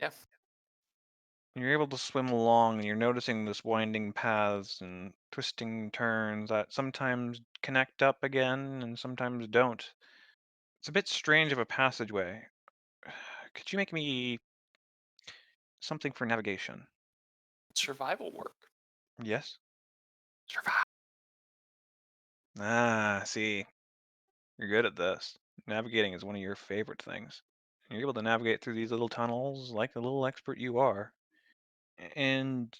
Yeah. You're able to swim along and you're noticing this winding paths and twisting turns that sometimes connect up again and sometimes don't. It's a bit strange of a passageway. Could you make me something for navigation? Survival work. Yes? Survival. Ah, see, you're good at this. Navigating is one of your favorite things. You're able to navigate through these little tunnels like the little expert you are. And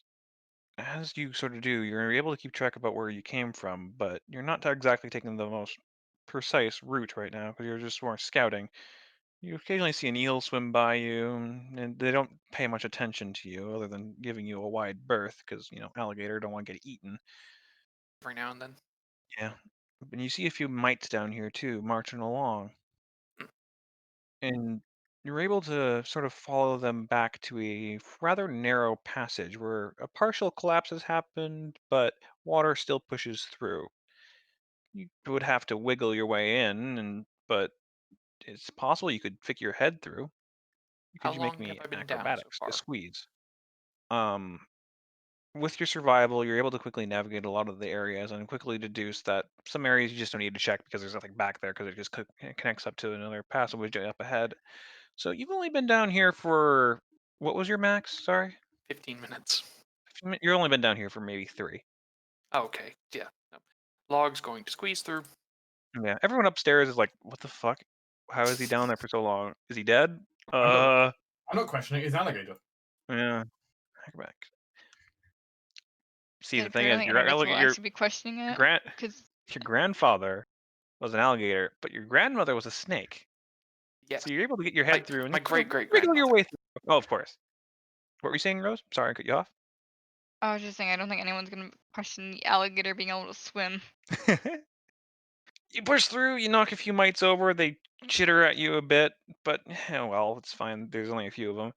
as you sort of do, you're able to keep track about where you came from, but you're not exactly taking the most precise route right now because you're just more scouting. You occasionally see an eel swim by you, and they don't pay much attention to you other than giving you a wide berth because, alligator don't want to get eaten. Every now and then. Yeah. And you see a few mites down here too, marching along. Mm. And you're able to sort of follow them back to a rather narrow passage where a partial collapse has happened, but water still pushes through. You would have to wiggle your way in, but it's possible you could fit your head through. How Could you make long have me I been down so acrobatics to far? squeeze? Um, with your survival, you're able to quickly navigate a lot of the areas and quickly deduce that some areas you just don't need to check because there's nothing back there because it just connects up to another passageway up ahead. So you've only been down here for what was your max? Sorry, 15 minutes. you've only been down here for maybe 3. Okay, yeah. No. Log's going to squeeze through. Yeah, everyone upstairs is like, "What the fuck? How is he down there for so long? Is he dead?" I'm not. Uh, I'm not questioning. It's alligator. yeah. Heck back. See, Yeah, the thing is, apparently individuals will actually be questioning your it grand because your grandfather was an alligator, but your grandmother was a snake. Yes. So you're able to get your My head through and my just sort of great great wiggle your grandmother. way through. Oh, of course. What were you saying, Rose? Sorry, I cut you off. I was just saying I don't think anyone's gonna question the alligator being able to swim. You push through, you knock a few mites over, they chitter at you a bit, but well, it's fine. There's only a few of them.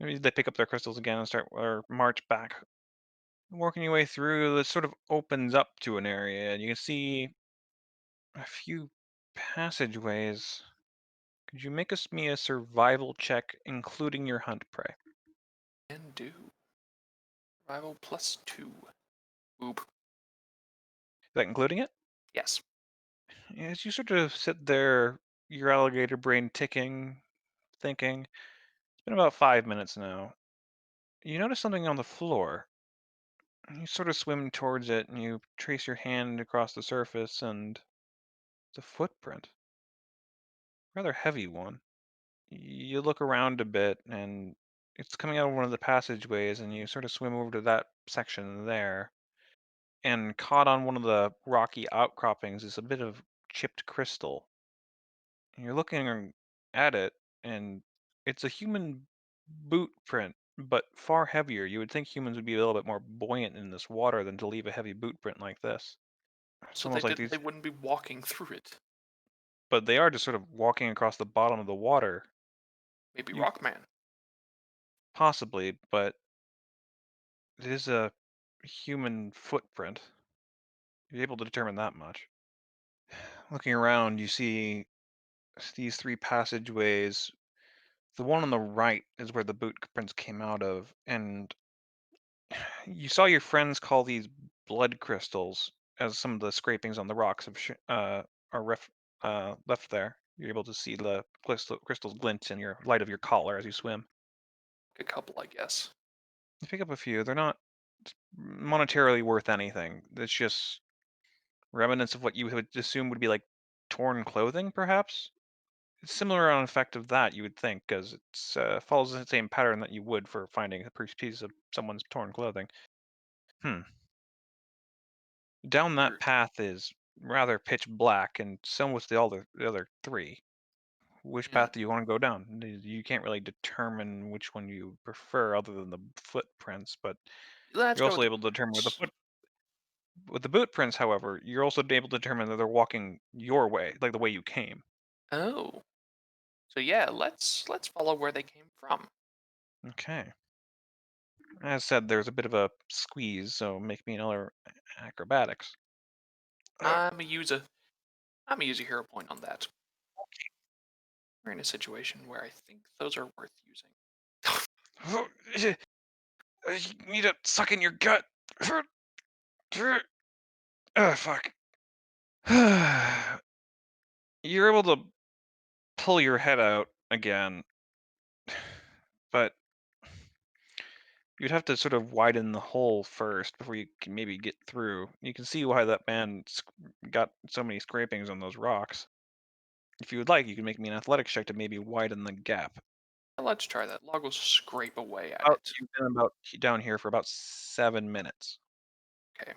Maybe they pick up their crystals again and start or march back. Working your way through, this sort of opens up to an area, and you can see a few passageways. Could you make me a survival check, including your hunt prey? Is And do. Survival +2. Oop. that including it? Yes. As you sort of sit there, your alligator brain ticking, thinking, it's been about 5 minutes now. You notice something on the floor. You sort of swim towards it and you trace your hand across the surface, and it's a footprint. Rather heavy one. You look around a bit and it's coming out of one of the passageways, and you sort of swim over to that section there. And caught on one of the rocky outcroppings is a bit of chipped crystal. And you're looking at it, and it's a human boot print, but far heavier. You would think humans would be a little bit more buoyant in this water than to leave a heavy boot print like this. It's So they almost like didn't. these, They wouldn't be walking through it. but they are just sort of walking across the bottom of the water. Maybe You Rockman. possibly, but it is a human footprint. You're able to determine that much. Looking around, you see these 3 passageways. The one on the right is where the boot prints came out of, and you saw your friends call these blood crystals, as some of the scrapings on the rocks are left there. You're able to see the crystals glint in your light of your collar as you swim. A couple, I guess. You pick up a few. They're not monetarily worth anything. It's just remnants of what you would assume would be like torn clothing, perhaps. It's similar on effect of that, you would think, because it's follows the same pattern that you would for finding a piece of someone's torn clothing. Hmm. Down that Weird. path is rather pitch black, and so was the other 3. Which Yeah. path do you wanna go down? You can't really determine which one you prefer other than the footprints, but Let's you're go with also the able to determine boots. with the boot prints, however, you're also able to determine that they're walking your way, like the way you came. Oh. So yeah, let's follow where they came from. Okay. As said, there's a bit of a squeeze, so make me another acrobatics. Uh, I'm a user. I'm a user hero point on that. We're in a situation where I think those are worth using. You need to suck in your gut. Fuck. You're able to pull your head out again, but you'd have to sort of widen the hole first before you can maybe get through. You can see why that man got so many scrapings on those rocks. If you would like, you can make me an athletics check to maybe widen the gap. Let's try that. Log will scrape away at About, it. you've been about down here for about 7 minutes. Okay.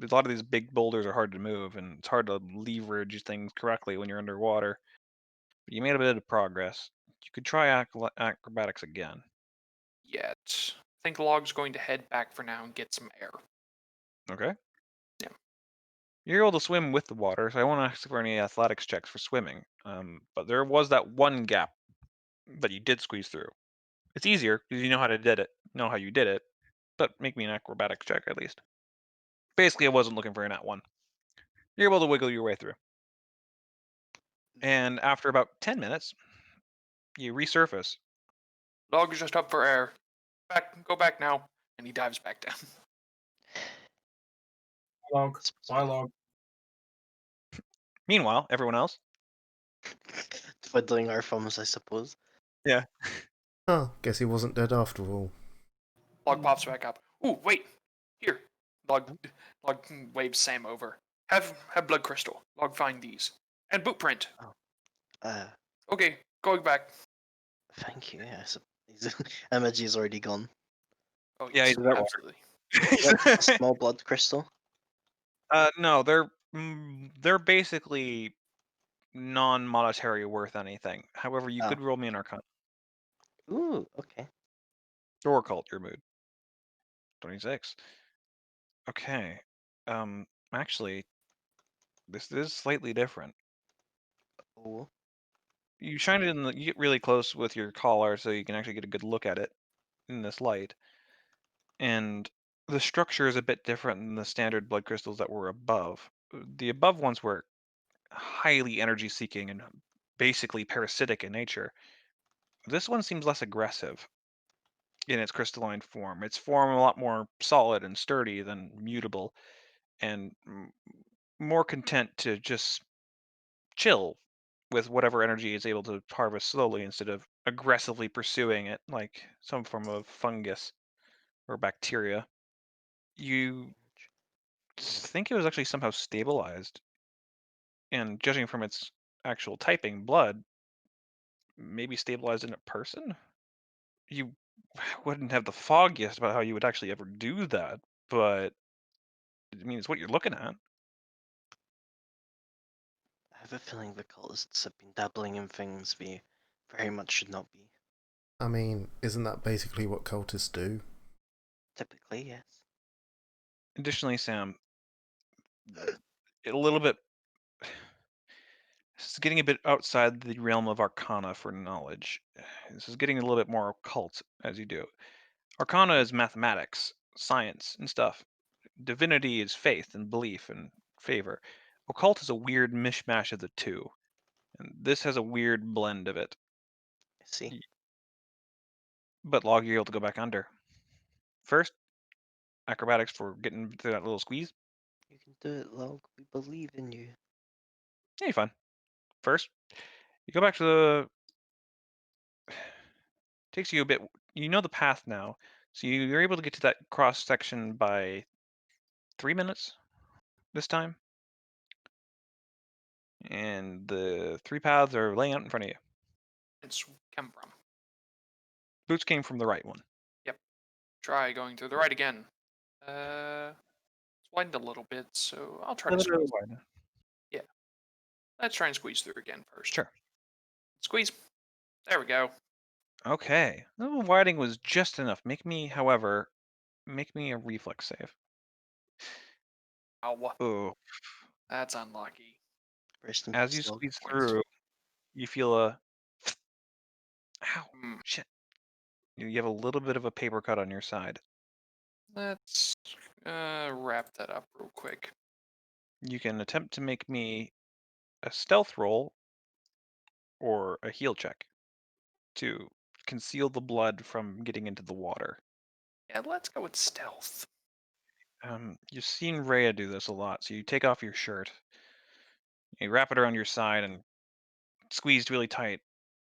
A lot of these big boulders are hard to move, and it's hard to leverage things correctly when you're underwater. But you made a bit of progress. You could try acrobatics again. Yet. I think Log's going to head back for now and get some air. Okay? Yeah. You're able to swim with the water, so I won't ask for any athletics checks for swimming. But there was that one gap that you did squeeze through. It's easier because you know how to did it, know how you did it. But make me an acrobatics check at least. Basically, I wasn't looking for a nat one. You're able to wiggle your way through. And after about 10 minutes, you resurface. Log's just up for air. Go back now. And he dives back down. Log. Why log? Meanwhile, everyone else. Twiddling our thumbs, I suppose. Yeah. Oh, guess he wasn't dead after all. Log pops back up. Ooh, wait. Here. Log waves Sam over. Have blood crystal. Log find these. And boot print. Uh, Okay, going back. Thank you. Yeah, Emoji is already gone. Oh Yeah, yes, he's in that water. absolutely. A small blood crystal. No, they're basically non-monetary worth anything. However, you Oh. could roll me an arcana Ooh, okay. or occult your mood. 26. Okay. Actually, this is slightly different. Oh, You shine it in you get really close with your collar so you can actually get a good look at it in this light. And the structure is a bit different than the standard blood crystals that were above. The above ones were highly energy seeking and basically parasitic in nature. This one seems less aggressive in its crystalline form. Its form a lot more solid and sturdy than mutable, and more content to just chill with whatever energy it's able to harvest slowly instead of aggressively pursuing it like some form of fungus or bacteria. You think it was actually somehow stabilized, and judging from its actual typing, blood, maybe stabilized in a person? You wouldn't have the foggiest about how you would actually ever do that, but I mean, it's what you're looking at. I have a feeling the cultists have been dabbling in things we very much should not be. I mean, isn't that basically what cultists do? Typically, yes. Additionally, Sam, a little bit. This is getting a bit outside the realm of Arcana for knowledge. This is getting a little bit more occult as you do. Arcana is mathematics, science, and stuff. Divinity is faith and belief and favor. Occult is a weird mishmash of the two, and this has a weird blend of it. I see. But Log, you're able to go back under. First, acrobatics for getting through that little squeeze. You can do it, Log. We believe in you. Yeah, you're fine. First, you go back to the. Takes you a bit. You know the path now, so you're able to get to that cross section by 3 minutes this time. And the 3 paths are laying out in front of you. It's come from. Boots came from the right one. Try going through the right again. It's widened a little bit, so I'll try A to little bit squeeze. wide. Let's try and squeeze through again first. Sure. Squeeze. There we go. Okay. The little widening was just enough. However, make me a reflex save. Ow. Oh, That's unlucky. Rest in as you peace, Log. squeeze Points. through, you feel a. Ow, Hmm. shit. You have a little bit of a paper cut on your side. Let's wrap that up real quick. You can attempt to make me a stealth roll or a heal check to conceal the blood from getting into the water. Yeah, let's go with stealth. You've seen Rhea do this a lot, so you take off your shirt, you wrap it around your side, and squeezed really tight.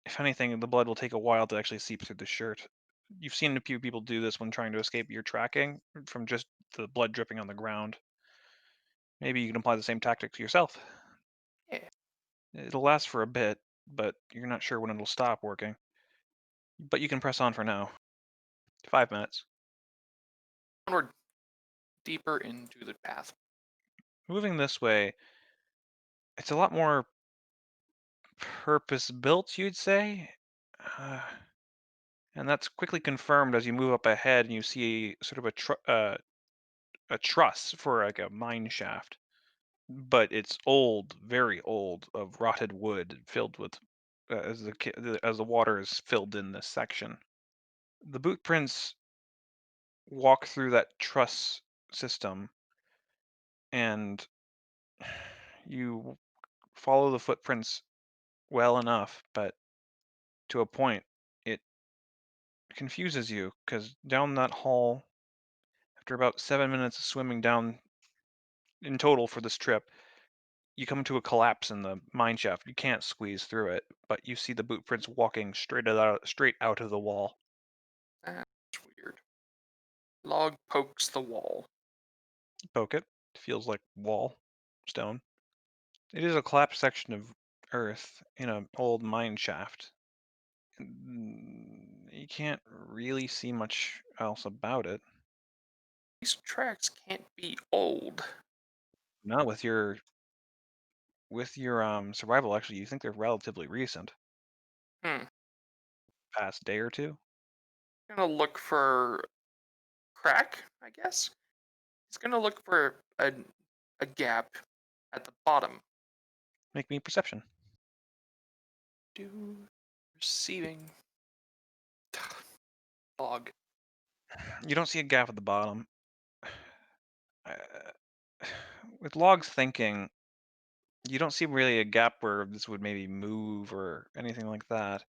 If anything, the blood will take a while to actually seep through the shirt. You've seen a few people do this when trying to escape your tracking from just the blood dripping on the ground. Maybe you can apply the same tactic to yourself. Yeah. It'll last for a bit, but you're not sure when it'll stop working. But you can press on for now. 5 minutes. Onward, deeper into the path. Moving this way, it's a lot more purpose-built, you'd say. And that's quickly confirmed as you move up ahead and you see sort of a truss for like a mine shaft. But it's old, very old, of rotted wood filled with as the water is filled in this section. The boot prints walk through that truss system, and you follow the footprints well enough, but to a point, it confuses you because down that hall, after about 7 minutes of swimming down in total for this trip, you come to a collapse in the mine shaft. You can't squeeze through it, but you see the boot prints walking straight out of the wall. That's weird. Log pokes the wall. Poke it. Feels like wall. Stone. It is a collapsed section of earth in an old mine shaft. You can't really see much else about it. These tracks can't be old. No, with your survival, actually, you think they're relatively recent. Hmm. Past day or two. Gonna look for crack, I guess. He's gonna look for a gap at the bottom. Make me perception. Receiving. Log. You don't see a gap at the bottom. With Log's thinking, you don't see really a gap where this would maybe move or anything like that.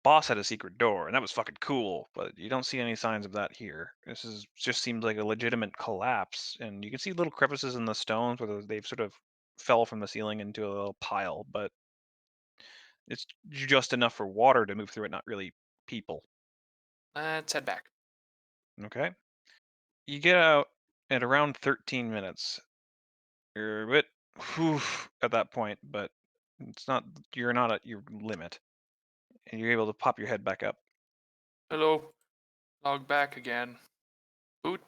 Boss had a secret door, and that was fucking cool, but you don't see any signs of that here. This is just seems like a legitimate collapse, and you can see little crevices in the stones where they've sort of fell from the ceiling into a little pile, but it's just enough for water to move through it, not really people. Let's head back. Okay. You get out at around 13 minutes. You're a bit whew, at that point, but you're not at your limit. And you're able to pop your head back up. Hello. Log back again. Boot.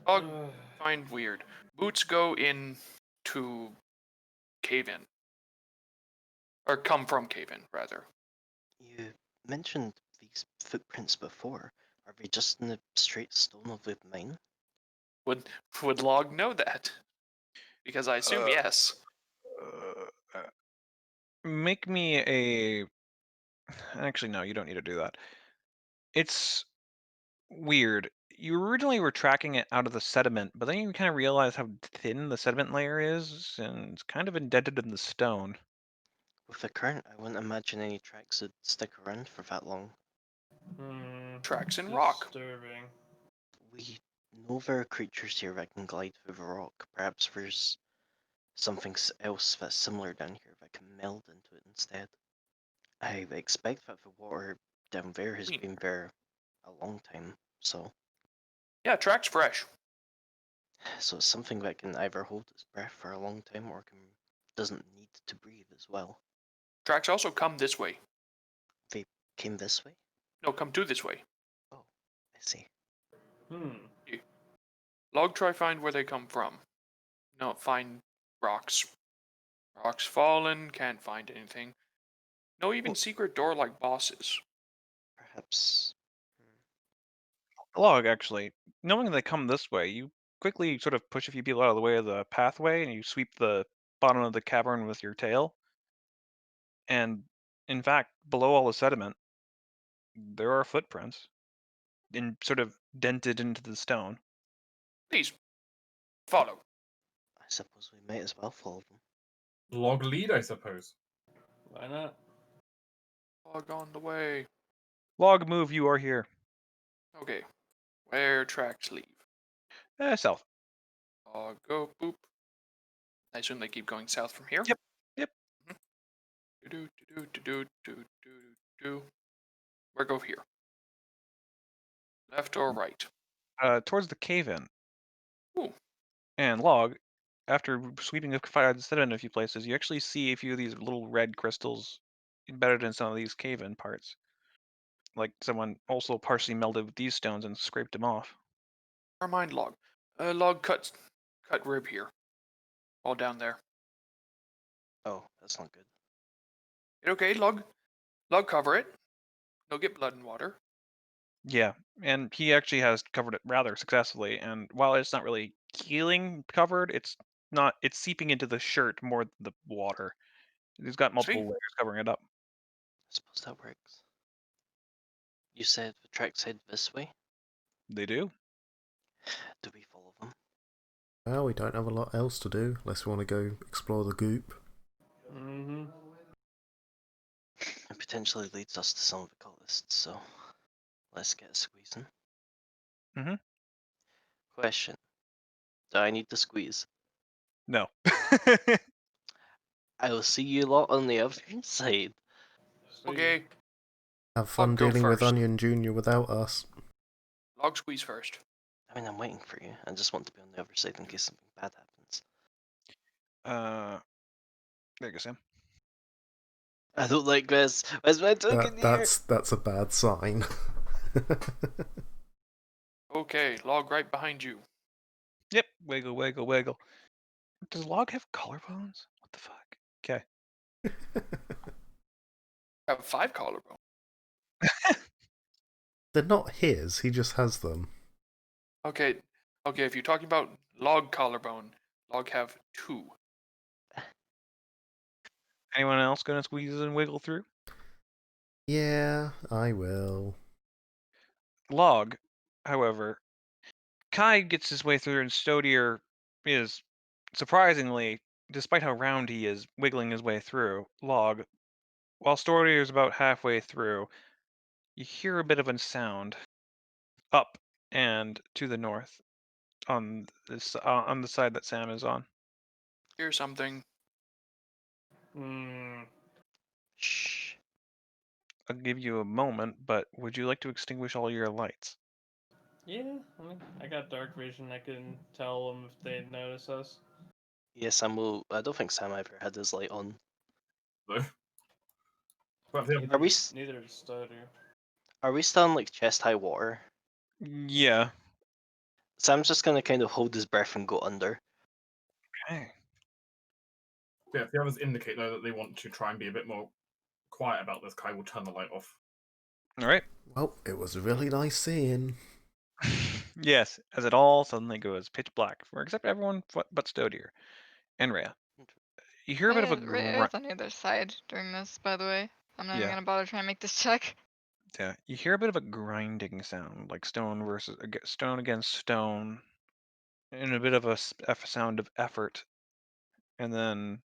Log find weird. Boots go in to cave in. Or come from cave in, rather. You mentioned these footprints before. Are they just in the straight stone of the mine? Would Log know that? Because I assume yes. Make me a. Actually, no, you don't need to do that. It's weird. You originally were tracking it out of the sediment, but then you kind of realize how thin the sediment layer is, and it's kind of indented in the stone. With the current, I wouldn't imagine any tracks would stick around for that long. Tracks in rock. Disturbing. We know there are creatures here that can glide through the rock. Perhaps there's something else that's similar down here that can meld into it instead. I expect that the water down there has been there a long time, so Yeah, track's fresh. it's something that can either hold its breath for a long time or doesn't need to breathe as well. Tracks also come this way. They came this way? No, come to this way. Oh, I see. Log try find where they come from. No, find rocks. Rocks fallen, can't find anything. No even secret door like bosses. Perhaps. Log, actually, knowing they come this way, you quickly sort of push a few people out of the way of the pathway, and you sweep the bottom of the cavern with your tail. And in fact, below all the sediment, there are footprints, sort of dented into the stone. Please, follow. I suppose we might as well follow them. Log lead, I suppose. Why not? Log on the way. Log move, you are here. Okay. Where tracks leave? South. Log go boop. I assume they keep going south from here. Yep. Yep. Do do do do do do do. Where go here? Left or right? Towards the cave-in. Ooh. And log, after sweeping the sediment in a few places, you actually see a few of these little red crystals embedded in some of these cave-in parts. Like someone also partially melded with these stones and scraped them off. Never mind log. Log cut rib here. All down there. Oh, that's not good. Okay, log cover it. No get blood and water. Yeah, and he actually has covered it rather successfully. And while it's not really healing covered, it's seeping into the shirt more than the water. He's got multiple See? layers covering it up. I suppose that works. You said the tracks head this way? They do. Do we follow them? Well, we don't have a lot else to do unless we want to go explore the goop. Mm-hmm. It potentially leads us to some of the cultists, so let's get squeezing. Mm-hmm. Question. Do I need to squeeze? No. I will see you lot on the other side. Okay. Have fun go dealing with first. Onion Jr. without us. Log squeeze first. I mean, I'm waiting for you. I just want to be on the other side in case something bad happens. There you go, Sam. I don't like this. Where's my token here? That's a bad sign. Okay, log right behind you. Yep. Wiggle, wiggle, wiggle. Does log have collarbones? What the fuck? Okay. Have 5 collarbone. They're not his, he just has them. Okay, if you're talking about log collarbone, log have 2. Anyone else gonna squeeze and wiggle through? Yeah, I will. Log, however, Kai gets his way through, and Stodier is surprisingly, despite how round he is, wiggling his way through. Log, while Stodier is about halfway through, you hear a bit of a sound up and to the north on the side that Sam is on. Here's something. Hmm. Shh. I'll give you a moment, but would you like to extinguish all your lights? Yeah, I mean, I got dark vision. I can tell them if they notice us. Yeah, Sam will. I don't think Sam ever had his light on. No. But the other Are we? s- Neither does Stutter. Are we still in like chest high water? Yeah. Sam's just gonna kind of hold his breath and go under. Okay. yeah, if the others indicate though that they want to try and be a bit more quiet about this, Kai will turn the light off. All right. Well, it was really nice seeing. Yes, as it all suddenly goes pitch black for except everyone but Stodier and Rhea. You hear a bit of a Rhea's on the other side during this, by the way. I'm not even Yeah. gonna bother trying to make this check. Yeah, you hear a bit of a grinding sound, like stone stone against stone, and a bit of a sound of effort, and then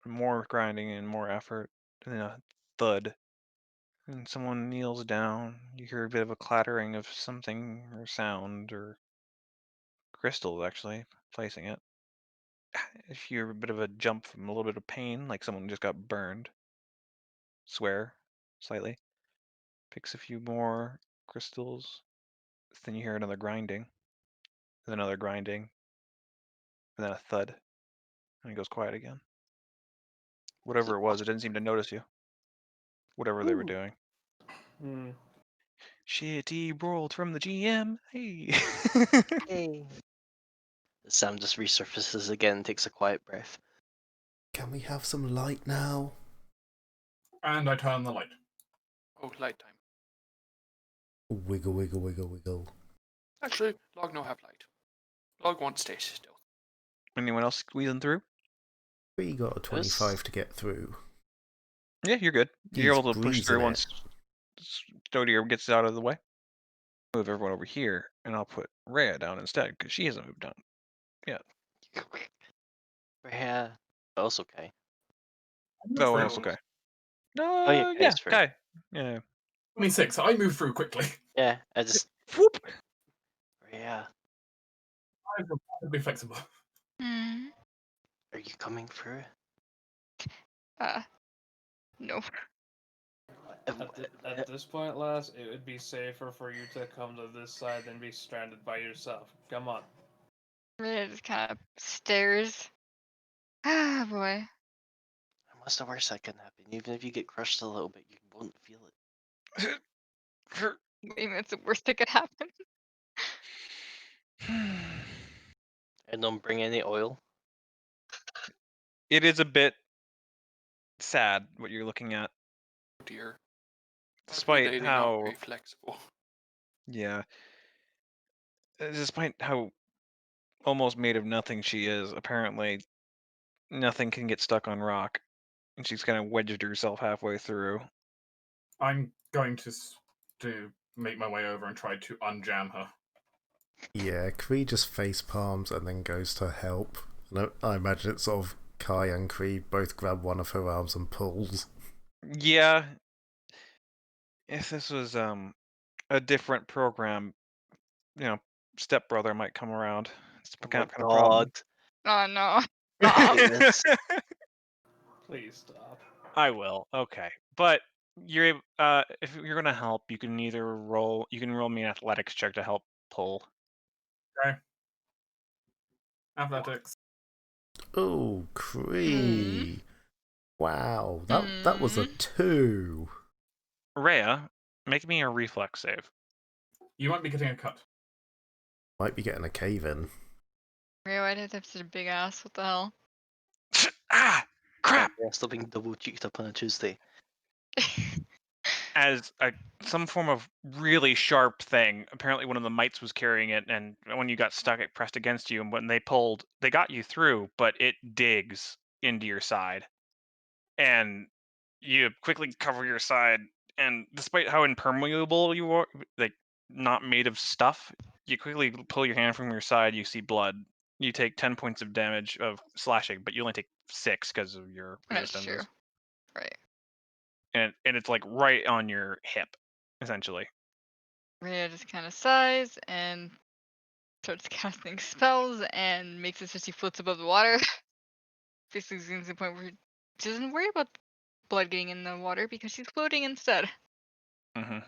more grinding and more effort, and then a thud. And someone kneels down. You hear a bit of a clattering of something or sound or crystal actually placing it. You hear a bit of a jump from a little bit of pain, like someone just got burned. Swear slightly. Picks a few more crystals. Then you hear another grinding. Then another grinding. And then a thud. And it goes quiet again. Whatever it was, it didn't seem to notice you. Whatever they were Ooh. doing. Hmm. Shitty rolled from the GM. Hey. Hey. Sam just resurfaces again and takes a quiet breath. Can we have some light now? And I turn the light. Oh, light time. Wiggle, wiggle, wiggle, wiggle. Actually, log no have light. Log won't stay still. Anyone else squeezing through? We got a 25 to get through. Yeah, you're good. You're He's able to push breezing through it. once Stodier gets out of the way. Move everyone over here, and I'll put Rhea down instead, because she hasn't moved down. Yeah. Also, Kai. No one Free else, ones. okay. Oh, yeah, Yeah, Kai's free. Kai. Yeah. 26. I move through quickly. Yeah, I just Whoop. yeah. I'm incredibly flexible. Hmm. Are you coming through? No. At this point, lass, it would be safer for you to come to this side than be stranded by yourself. Come on. Rhea just kind of stares. Ah, boy. What's the worst that can happen? Even if you get crushed a little bit, you won't feel it. Maybe it's the worst that could happen. And don't bring any oil. It is a bit sad what you're looking at, Oh dear. despite Lady not how very flexible. yeah, despite how almost made of nothing she is. Apparently, nothing can get stuck on rock, and she's kind of wedged herself halfway through. I'm going to make my way over and try to unjam her. Yeah, Kree just face palms and then goes to help. And I imagine it's sort of Kai and Kree both grab one of her arms and pulls. Yeah, if this was a different program, stepbrother might come around. It's the Oh kind my of problem. Oh no. Goodness. Please stop. I will. Okay, but if you're gonna help, you can roll me an athletics check to help pull. Athletics. Oh, Kree! Wow, that was a Hmm. 2. Rhea, make me a reflex save. You might be getting a cut. Might be getting a cave in. Rhea, why'd it have such a big ass? What the hell? Ah, crap! Yeah, still being double cheeked up on a Tuesday. As some form of really sharp thing. Apparently, one of the mites was carrying it, and when you got stuck, it pressed against you. And when they pulled, they got you through, but it digs into your side, and you quickly cover your side. And despite how impermeable you are, like not made of stuff, you quickly pull your hand from your side. You see blood. You take 10 points of damage of slashing, but you only take 6 because of your That's true. resistances. Right. And it's like right on your hip, essentially. Rhea just kind of sighs and starts casting spells and makes it so she floats above the water. Basically, getting to the point where she doesn't worry about blood getting in the water because she's floating instead. Hmm.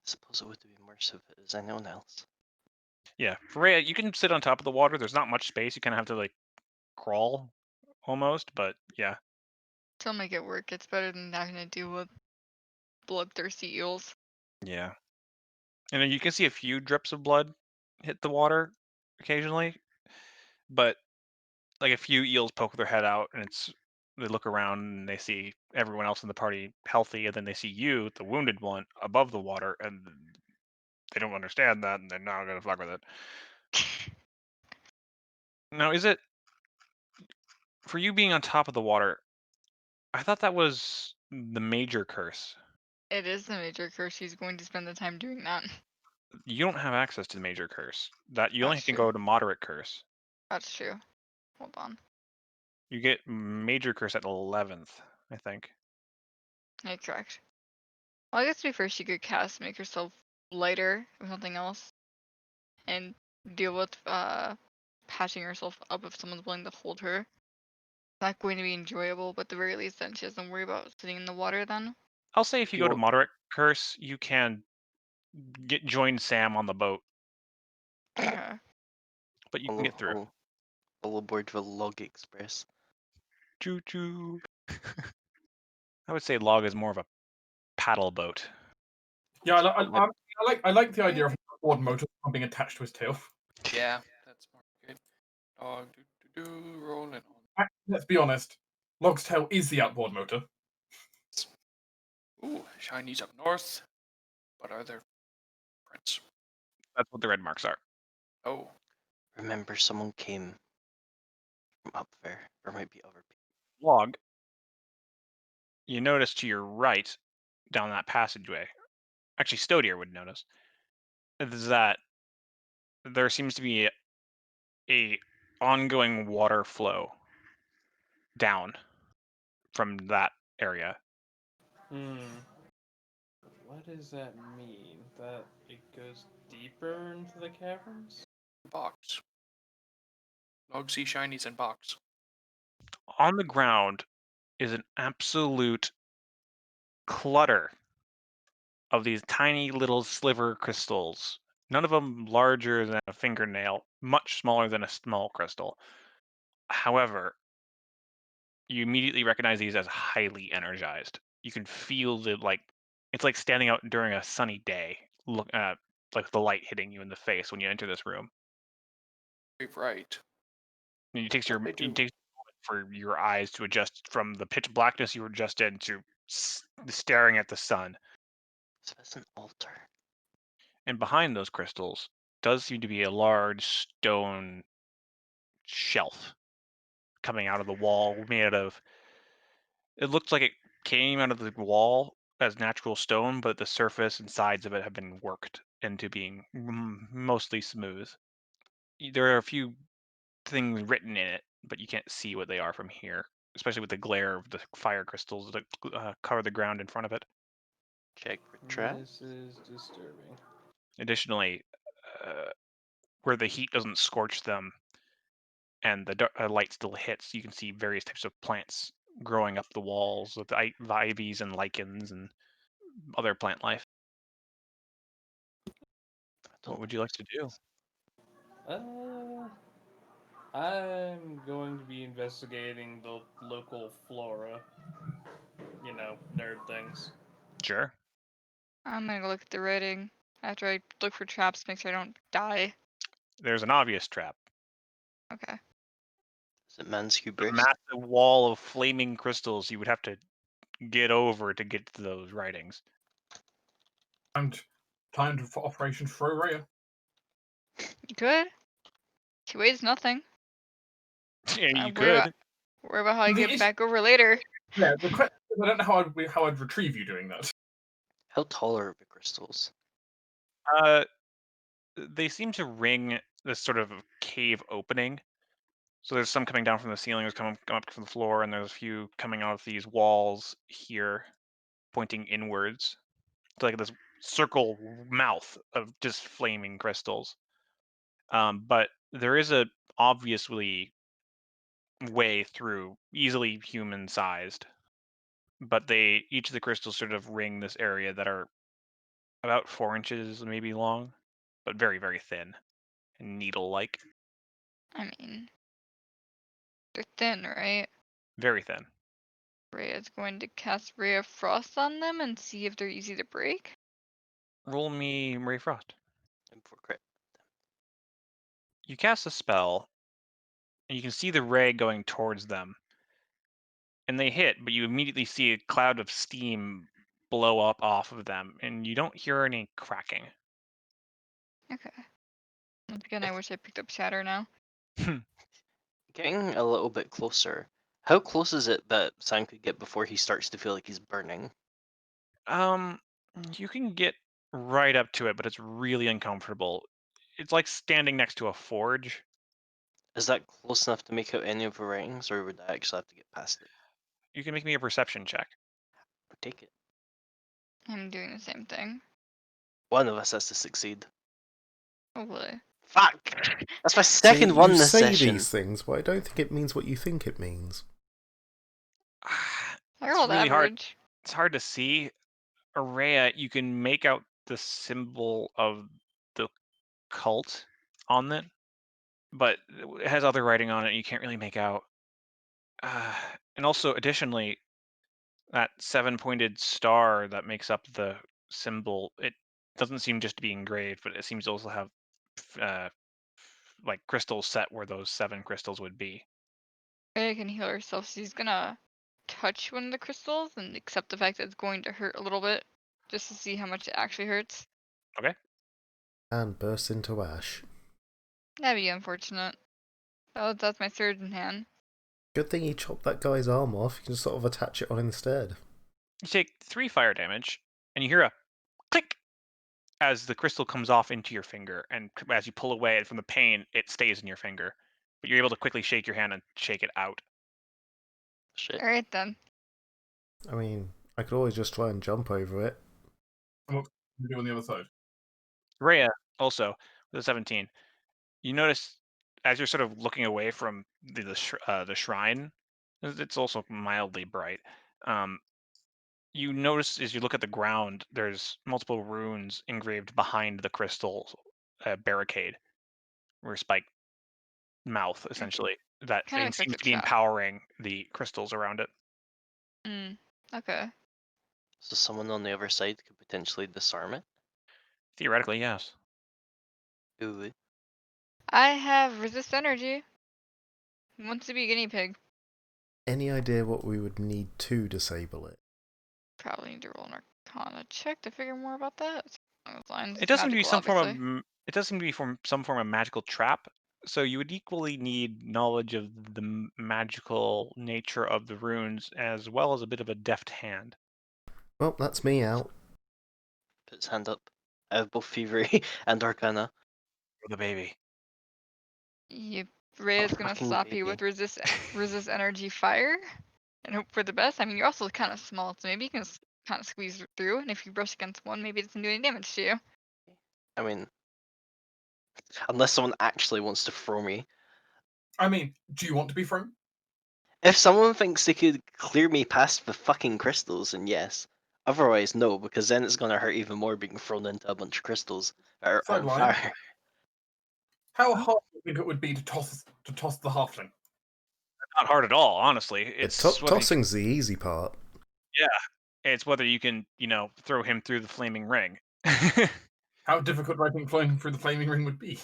Suppose it would be worse if it was anyone else. Yeah, for Rhea, you can sit on top of the water. There's not much space. You kind of have to like crawl almost, but yeah. She'll make it work. It's better than having to deal with bloodthirsty eels. Yeah. And then you can see a few drips of blood hit the water occasionally, but like a few eels poke their head out and they look around and they see everyone else in the party healthy, and then they see you, the wounded one, above the water, and they don't understand that, and they're not gonna fuck with it. Now, is it for you being on top of the water? I thought that was the major curse. It is the major curse. She's going to spend the time doing that. You don't have access to the major curse. That you only That's can true. go to moderate curse. That's true. Hold on. You get major curse at 11th, I think. Yeah, correct. Well, I guess to be fair, she could cast make herself lighter or something else, and deal with patching herself up if someone's willing to hold her. It's not going to be enjoyable, but at the very least, then she doesn't worry about sitting in the water. Then. I'll say if you You go to won't- moderate curse, you can join Sam on the boat, Okay. but you can get through. All aboard the Log Express. Choo choo. I would say log is more of a paddle boat. Yeah, But I like the idea of a board motor being attached to his tail. Yeah, that's more good. Dog do do do rolling on. Let's be honest, Log's tail is the outboard motor. Ooh, shinies up north. But are there prints? That's what the red marks are. Oh, remember, someone came from up there. There might be other people. Log. You notice to your right, down that passageway. Actually, Stodier would notice is that there seems to be a ongoing water flow down from that area. What does that mean? That it goes deeper into the caverns? Box. Log sea shinies in box. On the ground is an absolute clutter of these tiny little sliver crystals. None of them larger than a fingernail, much smaller than a small crystal. However, you immediately recognize these as highly energized. You can feel it's like standing out during a sunny day. Look at like the light hitting you in the face when you enter this room. Right. And it takes What they do? a moment for your eyes to adjust from the pitch blackness you were just in to staring at the sun. So that's an altar. And behind those crystals does seem to be a large stone shelf coming out of the wall, made out of. It looks like it came out of the wall as natural stone, but the surface and sides of it have been worked into being mostly smooth. There are a few things written in it, but you can't see what they are from here, especially with the glare of the fire crystals that cover the ground in front of it. Check for traps. This is disturbing. Additionally, where the heat doesn't scorch them and the light still hits, you can see various types of plants growing up the walls with the ivies and lichens and other plant life. What would you like to do? I'm going to be investigating the local flora. You know, nerd things. Sure. I'm gonna go look at the writing after I look for traps, make sure I don't die. There's an obvious trap. Okay. Is it man's A hubris? massive wall of flaming crystals you would have to get over to get to those writings. And time for Operation Throw Raya. You could. 2 is nothing. Yeah, you Worry about, could. worry about how I The get issue- back over later. Yeah, the question is, I don't know how I'd retrieve you doing that. How tall are the crystals? They seem to ring this sort of cave opening. So there's some coming down from the ceiling, there's coming up from the floor, and there's a few coming out of these walls here, pointing inwards. It's like this circle mouth of just flaming crystals. But there is a obviously way through, easily human-sized. But each of the crystals sort of ring this area that are about 4 inches maybe long, but very, very thin and needle-like. I mean, they're thin, right? Very thin. Rhea's going to cast Ray of Frost on them and see if they're easy to break. Roll me Ray Frost. And for crit. You cast a spell, and you can see the ray going towards them. And they hit, but you immediately see a cloud of steam blow up off of them, and you don't hear any cracking. Okay. Once again, I wish I picked up Shatter now. Getting a little bit closer. How close is it that Sam could get before he starts to feel like he's burning? You can get right up to it, but it's really uncomfortable. It's like standing next to a forge. Is that close enough to make out any of the writings, or would I actually have to get past it? You can make me a perception check. I'll take it. I'm doing the same thing. One of us has to succeed. Hopefully. Fuck! That's my second See, one you this say session. these things, but I don't think it means what you think it means. I rolled really hard. average. It's hard to see. Araya, you can make out the symbol of the cult on it, but it has other writing on it you can't really make out. And also, additionally, that 7-pointed star that makes up the symbol, it doesn't seem just to be engraved, but it seems to also have like crystals set where those 7 crystals would be. Rhea can heal herself, so she's gonna touch one of the crystals and accept the fact that it's going to hurt a little bit, just to see how much it actually hurts. Okay. And burst into ash. That'd be unfortunate. Oh, that's my third in hand. Good thing he chopped that guy's arm off. You can just sort of attach it on instead. You take 3 fire damage, and you hear a click as the crystal comes off into your finger, and as you pull away from the pain, it stays in your finger. But you're able to quickly shake your hand and shake it out. Shit. Alright then. I mean, I could always just try and jump over it. You do on the other side. Rhea, also, with a 17, you notice as you're sort of looking away from the shrine, it's also mildly bright. You notice as you look at the ground, there's multiple runes engraved behind the crystal barricade, or spike mouth, essentially, that Kind of it looks like seems a to be trap. empowering the crystals around it. Okay. So someone on the other side could potentially disarm it. Theoretically, yes. Ooh. I have resist energy. Who wants to be a guinea pig? Any idea what we would need to disable it? Probably need to roll an arcana check to figure more about that. Along those lines. It It's does seem to be magical, some form of obviously. it does seem to be some form of magical trap. So you would equally need knowledge of the magical nature of the runes as well as a bit of a deft hand. Well, that's me out. Put his hand up. I have both Thievery and Arcana. For the baby. Rhea's Oh, gonna fucking slap you with resist energy fire and hope for the best. I mean, you're also kind of small, so maybe you can kind of squeeze through. And if you brush against one, maybe it doesn't do any damage to you. I mean, unless someone actually wants to throw me. I mean, do you want to be thrown? If someone thinks they could clear me past the fucking crystals, then yes. Otherwise, no, because then it's gonna hurt even more being thrown into a bunch of crystals that are on Sideline. fire. How hard do you think it would be to toss the halfling? Not hard at all, honestly. It's whether you Tossing's the easy part. it's whether you can, throw him through the flaming ring. How difficult do I think flying through the flaming ring would be?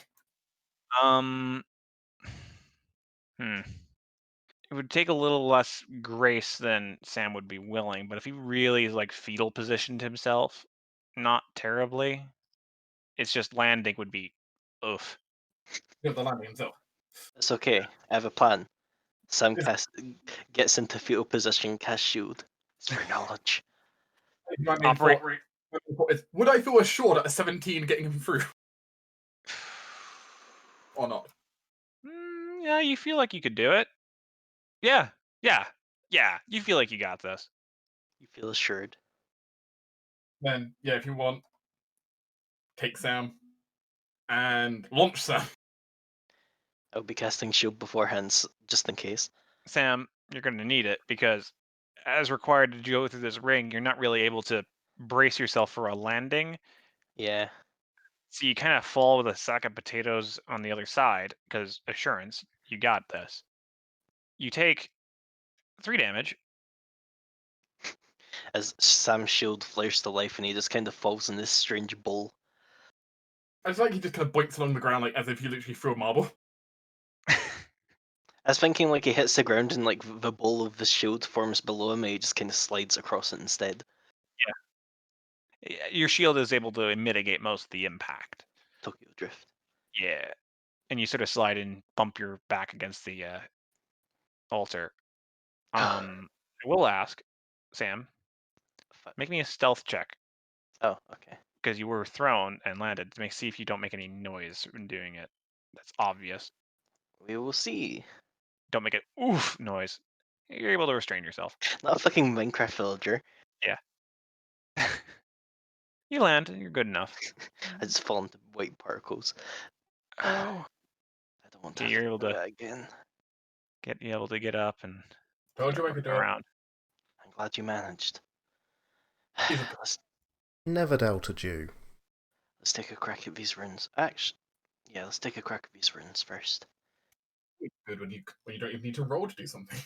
It would take a little less grace than Sam would be willing, but if he really fetal positioned himself, not terribly. It's just landing would be oof. You have the landing himself. It's okay. I have a plan. Sam gets into fetal position, casts shield. It's for knowledge. My main Operate- thought is, would I feel assured at a 17 getting him through? Or not? Yeah, you feel like you could do it. Yeah. You feel like you got this. You feel assured. Then, yeah, if you want, take Sam and launch Sam. I'll be casting shield beforehand, just in case. Sam, you're going to need it because as required to go through this ring, you're not really able to brace yourself for a landing. Yeah. So you kind of fall with a sack of potatoes on the other side because assurance, you got this. You take 3 damage. As Sam's shield flares to life and he just kind of falls in this strange bowl. I just like he just kind of boinks along the ground like as if he literally threw a marble. I was thinking like he hits the ground and like the bowl of the shield forms below him and he just kind of slides across it instead. Your shield is able to mitigate most of the impact. Tokyo Drift. Yeah. And you sort of slide and bump your back against the altar. I will ask, Sam, Fuck. make me a stealth check Oh, okay. because you were thrown and landed to see if you don't make any noise when doing it. That's obvious. We will see. Don't make it oof noise. You're able to restrain yourself. Not a fucking Minecraft villager. You land. You're good enough. I just fall into white particles. Oh. I don't want to Yeah, have you're to able do to that again. get able to get up and Told you start I could looking do it. around. I'm glad you managed. He's a- Never doubted you. Let's take a crack at these runes. Actually, yeah, let's take a crack at these runes first. Good when you don't even need to roll to do something.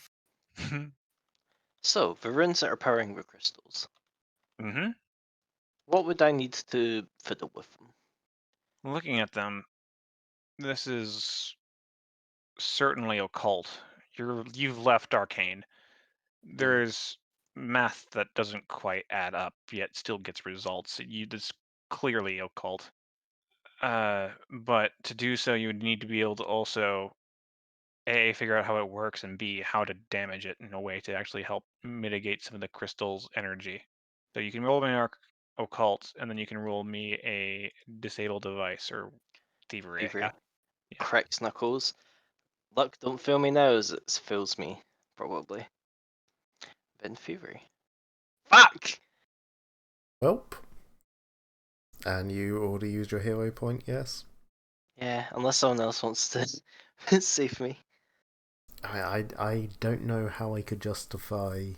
So, the runes that are powering the crystals. Mm-hmm. What would I need to fiddle with them? Looking at them, this is certainly occult. You've left arcane. There's math that doesn't quite add up yet still gets results. It's clearly occult. But to do so, you would need to be able to also A, figure out how it works, and B, how to damage it in a way to actually help mitigate some of the crystal's energy. So you can roll me an occult, and then you can roll me a disable device or thievery. Thievery. Yeah. Cracks knuckles. Luck, don't fail me now as it fails me, probably. Then thievery. Fuck! Welp. And you already used your hero point, yes? Yeah, unless someone else wants to save me. I don't know how I could justify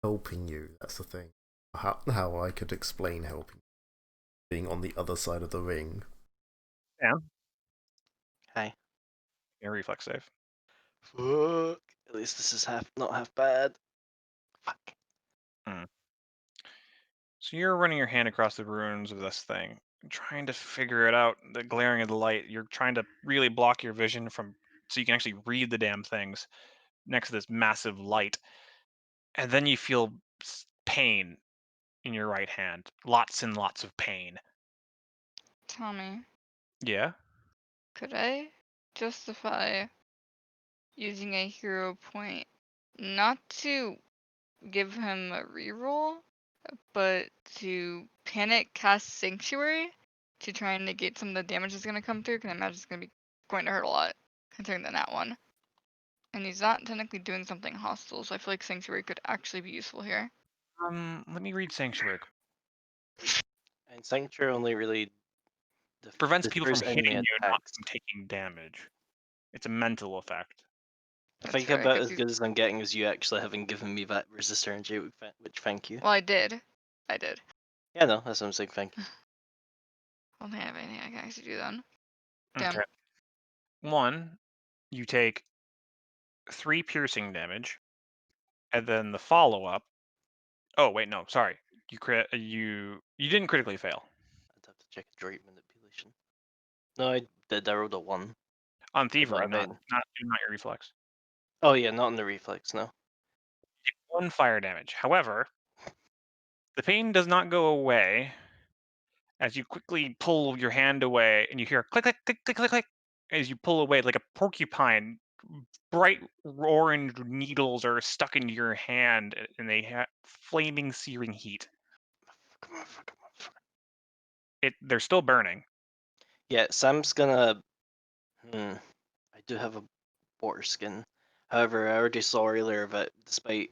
helping you. That's the thing. How I could explain helping you being on the other side of the ring. Hi. Your reflex save. Fuck. At least this is not half bad. Fuck. So you're running your hand across the ruins of this thing, trying to figure it out. The glaring of the light, you're trying to really block your vision from so you can actually read the damn things next to this massive light. And then you feel pain in your right hand. Lots and lots of pain. Tommy, Yeah? could I justify using a hero point not to give him a reroll, but to panic cast Sanctuary to try and negate some of the damage that's gonna come through? Because I imagine it's going to hurt a lot, considering the nat one. And he's not technically doing something hostile, so I feel like Sanctuary could actually be useful here. Let me read Sanctuary. And Sanctuary only really Prevents people from defers hitting enemy you and not attacks. from taking damage. It's a mental effect. I That's think fair, about 'cause as he's- good as I'm getting is you actually having given me that resistor energy, which thank you. Well, I did. Yeah, no, that's what I'm saying, thank you. I don't think I have anything I can actually do then. Damn. Okay. 1, you take 3 piercing damage, and then the follow-up. Oh wait, no, sorry. You didn't critically fail I'd have to check a droid manipulation. No, I did. I rolled a 1. on I don't thievery, have not any. not your reflex. Oh yeah, not on the reflex, no. You take 1 fire damage. However, the pain does not go away as you quickly pull your hand away, and you hear click click click click click click as you pull away like a porcupine. Bright orange needles are stuck into your hand, and they have flaming, searing heat. Fuck. They're still burning. Yeah, Sam's gonna. I do have a water skin. However, I already saw earlier that despite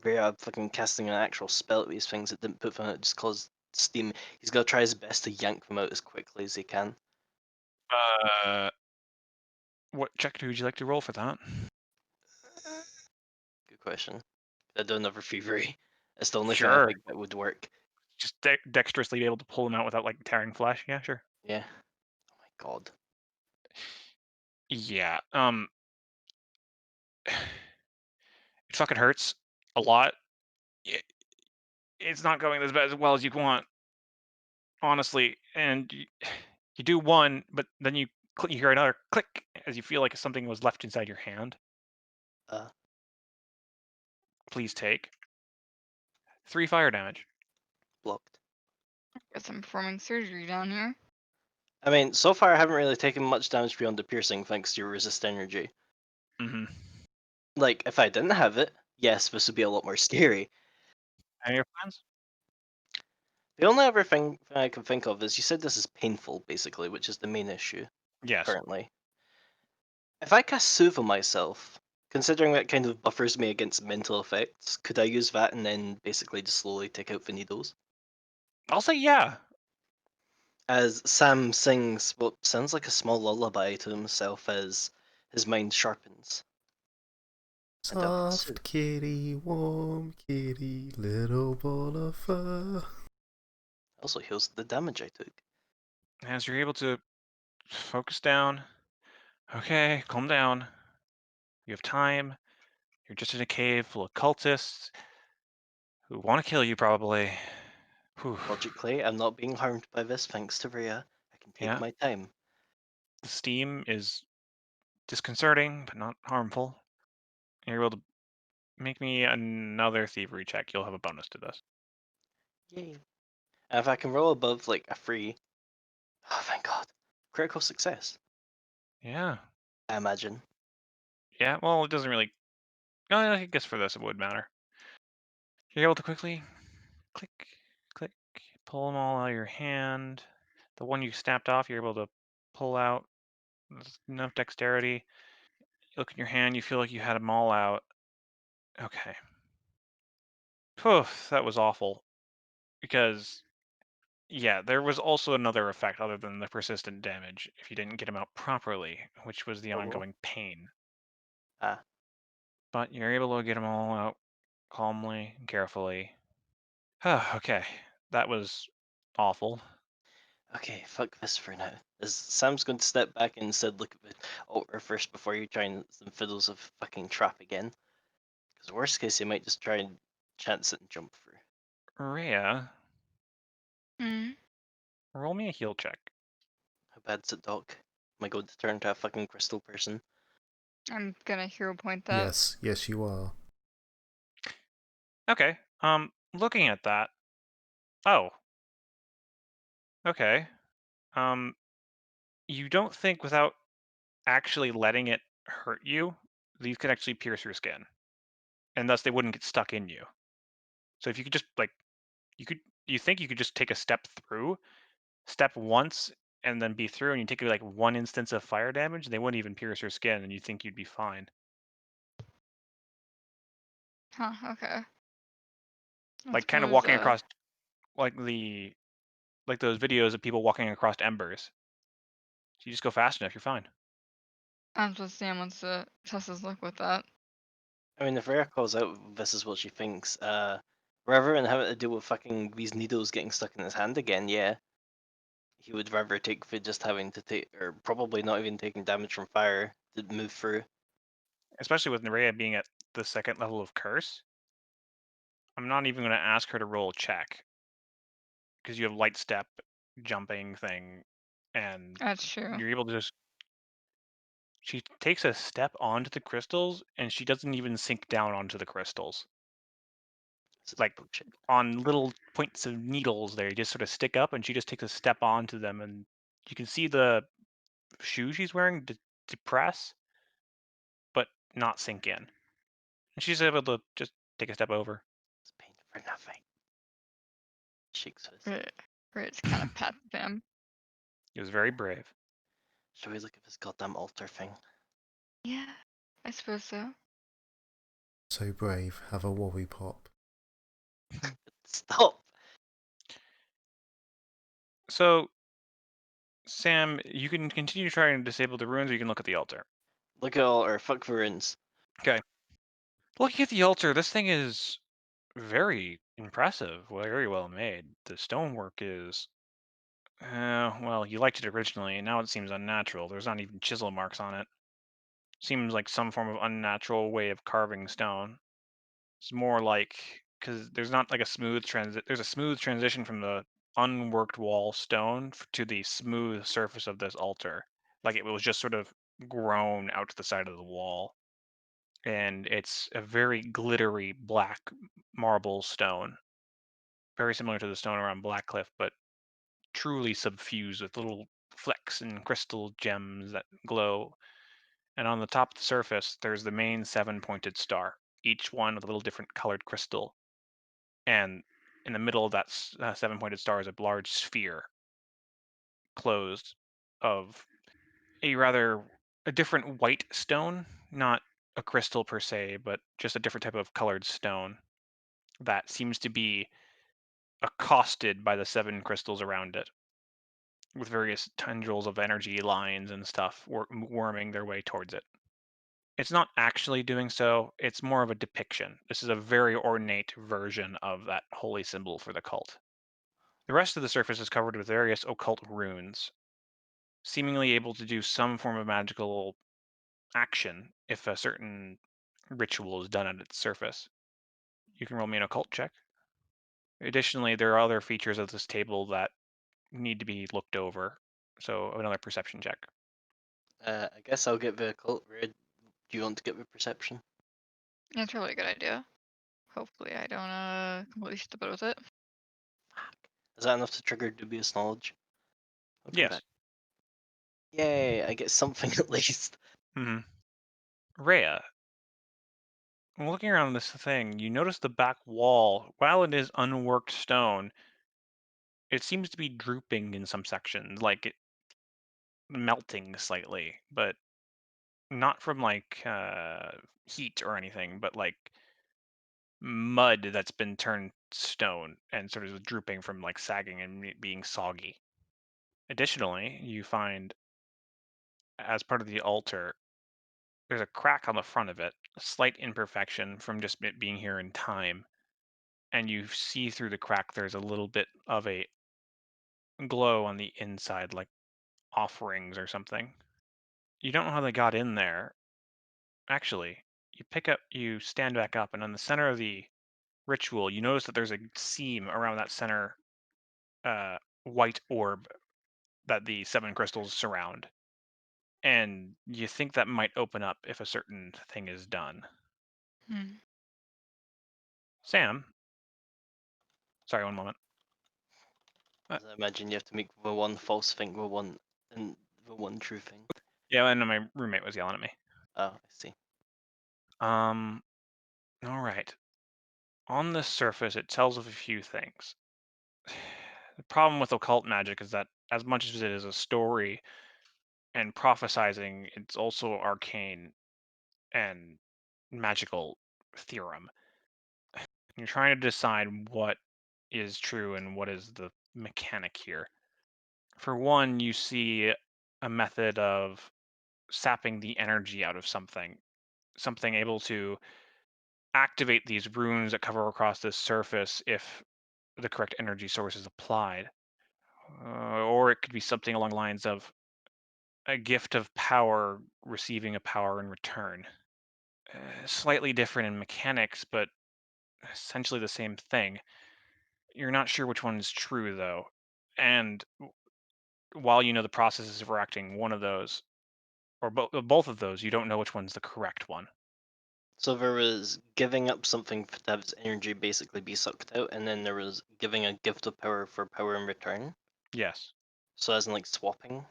Rhea fucking casting an actual spell at these things, it didn't put them out, it just caused steam. He's gonna try his best to yank them out as quickly as he can. What check would you like to roll for that? Good question. I do another thievery. It's the only thing I Sure. think that would work. Just dexterously be able to pull them out without like tearing flesh. Yeah, sure. Yeah. Oh my god. Yeah. It fucking hurts a lot. It's not going as well as you want, honestly. And you do one, but then you hear another click as you feel like something was left inside your hand. Uh, Please take 3 fire damage. blocked. Guess I'm performing surgery down here. I mean, so far I haven't really taken much damage beyond the piercing thanks to your resist energy. Mm-hmm. Like, if I didn't have it, yes, this would be a lot more scary. Any other plans? The only other thing I can think of is you said this is painful, basically, which is the main issue Yes. currently. If I cast Soothe on myself, considering that kind of buffers me against mental effects, could I use that and then basically just slowly take out the needles? I'll say yeah. As Sam sings what sounds like a small lullaby to himself as his mind sharpens. And I'll cast Soothe. Soft kitty, warm kitty, little ball of fur. Also heals the damage I took. As you're able to focus down. Okay, calm down. You have time. You're just in a cave full of cultists who want to kill you, probably. Whew. Logically, I'm not being harmed by this thanks to Rhea. I can take Yeah. my time. The steam is disconcerting, but not harmful. You're able to make me another thievery check. You'll have a bonus to this. Yay. And if I can roll above like a 3, oh thank god. Critical success, Yeah. I imagine. Yeah, well, it doesn't really... No, I guess for this it would matter. You're able to quickly click, click, pull them all out of your hand. The one you snapped off, you're able to pull out. There's enough dexterity. You look in your hand, you feel like you had them all out. Okay. Phew, that was awful. Because, yeah, there was also another effect other than the persistent damage if you didn't get him out properly, which was the Oh. ongoing pain. Ah. But you're able to get them all out calmly and carefully. Okay, that was awful. Okay, fuck this for now. As Sam's going to step back and instead look at the altar first before you try and some fiddles of fucking trap again. Because worst case, you might just try and chance it and jump through. Rhea, Hmm. roll me a heal check. How bad's it, Doc? Am I going to turn to a fucking crystal person? I'm gonna hero point that. Yes, you are. Okay, looking at that. Oh. Okay. You don't think without actually letting it hurt you, these could actually pierce your skin, and thus they wouldn't get stuck in you. So if you could just like, you think you could just take a step through, step once, and then be through, and you take like 1 instance of fire damage, they wouldn't even pierce your skin, and you think you'd be fine. Huh, okay. I Like kind of suppose, walking across, like those videos of people walking across embers. So you just go fast enough, you're fine. I suppose Sam wants to test his luck with that. I mean, if Rhea calls out this is what she thinks, rather than having to deal with fucking these needles getting stuck in his hand again, yeah. He would rather take the just having to take, or probably not even taking damage from fire to move through. Especially with Nerea being at the second level of curse. I'm not even going to ask her to roll a check because you have light step, jumping thing, and That's true. you're able to just. She takes a step onto the crystals and she doesn't even sink down onto the crystals. This is Like bullshit. on little points of needles there, you just sort of stick up and she just takes a step onto them, and you can see the shoe she's wearing depress, but not sink in. And she's able to just take a step over. It's pain for nothing. Shakes his. Rich kind of pats him. It was very brave. Shall we look at this goddamn altar thing? Yeah, I suppose so. So brave. Have a worry pop. Stop! So, Sam, you can continue trying to disable the ruins, or you can look at the altar. Look at all our fuck the runes. Looking at the altar, this thing is very impressive, very well made. The stonework is, well, you liked it originally, and now it seems unnatural. There's not even chisel marks on it. Seems like some form of unnatural way of carving stone. It's more like because there's not like a smooth transit. There's a smooth transition from the unworked wall stone to the smooth surface of this altar. Like it was just sort of grown out to the side of the wall, and it's a very glittery black marble stone, very similar to the stone around Blackcliff, but truly suffused with little flecks and crystal gems that glow. And on the top of the surface, there's the main 7-pointed star, each one with a little different colored crystal. And in the middle of that 7-pointed star is a large sphere closed of a different white stone, not a crystal per se, but just a different type of colored stone that seems to be accosted by the 7 crystals around it, with various tendrils of energy lines and stuff worming their way towards it. It's not actually doing so, it's more of a depiction. This is a very ornate version of that holy symbol for the cult. The rest of the surface is covered with various occult runes, seemingly able to do some form of magical action if a certain ritual is done at its surface. You can roll me an occult check. Additionally, there are other features of this table that need to be looked over, so another perception check. I guess I'll get the occult. Red, do you want to get the perception? That's probably a good idea. Hopefully I don't completely shit the bed with it. Fuck. Is that enough to trigger dubious knowledge? Okay, Yes. Yay, I get something at least. Mm-hmm. Rhea, looking around this thing, you notice the back wall, while it is unworked stone, it seems to be drooping in some sections, like it melting slightly, but not from like heat or anything, but like mud that's been turned stone and sort of drooping from like sagging and being soggy. Additionally, you find as part of the altar, there's a crack on the front of it, a slight imperfection from just it being here in time. And you see through the crack, there's a little bit of a glow on the inside, like offerings or something. You don't know how they got in there. Actually, you stand back up, and in the center of the ritual, you notice that there's a seam around that center uh, white orb that the 7 crystals surround. And you think that might open up if a certain thing is done. Hmm. Sam, sorry, one moment. I imagine you have to make the one false thing, the one true thing. Yeah, and my roommate was yelling at me. Oh, I see. All right. On the surface, it tells of a few things. The problem with occult magic is that as much as it is a story and prophesizing, it's also arcane and magical theorem. You're trying to decide what is true and what is the mechanic here. For one, you see a method of sapping the energy out of something able to activate these runes that cover across this surface if the correct energy source is applied. Or it could be something along the lines of a gift of power receiving a power in return. Slightly different in mechanics, but essentially the same thing. You're not sure which one is true, though. And while you know the processes of acting one of those, or both of those, you don't know which one's the correct one. So there was giving up something to have its energy basically be sucked out, and then there was giving a gift of power for power in return. Yes. So as in like swapping.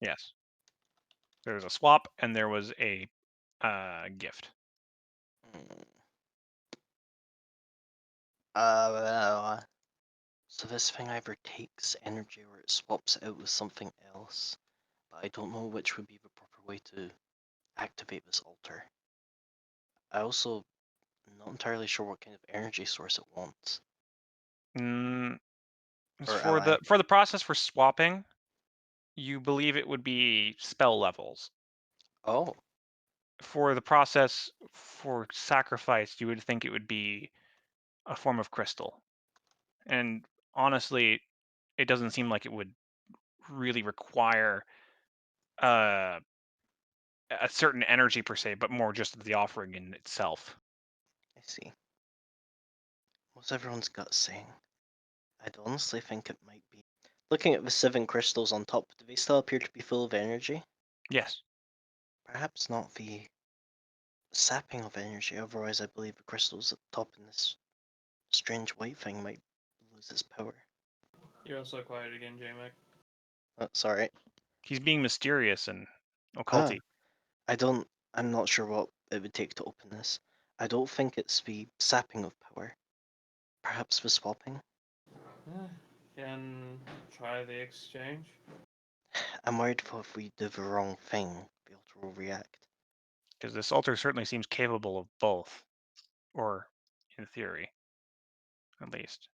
Yes. There was a swap, and there was a gift. Hmm. So this thing either takes energy or it swaps it out with something else, but I don't know which would be the proper way to activate this altar. I also am not entirely sure what kind of energy source it wants. Mm, Or am I? for the process for swapping, you believe it would be spell levels. Oh, For the process for sacrifice, you would think it would be a form of crystal. And honestly, it doesn't seem like it would really require uh, a certain energy per se, but more just the offering in itself. I see. What's everyone's gut saying? I'd honestly think it might be. Looking at the 7 crystals on top, do they still appear to be full of energy? Yes. Perhaps not the sapping of energy, otherwise I believe the crystals at the top in this strange white thing might lose its power. You're also quiet again, J-Mac. That's alright. He's being mysterious and Ah, occulty. I'm not sure what it would take to open this. I don't think it's the sapping of power. Perhaps the swapping? Can try the exchange. I'm worried for if we do the wrong thing, the altar will react. Because this altar certainly seems capable of both. Or in theory, at least.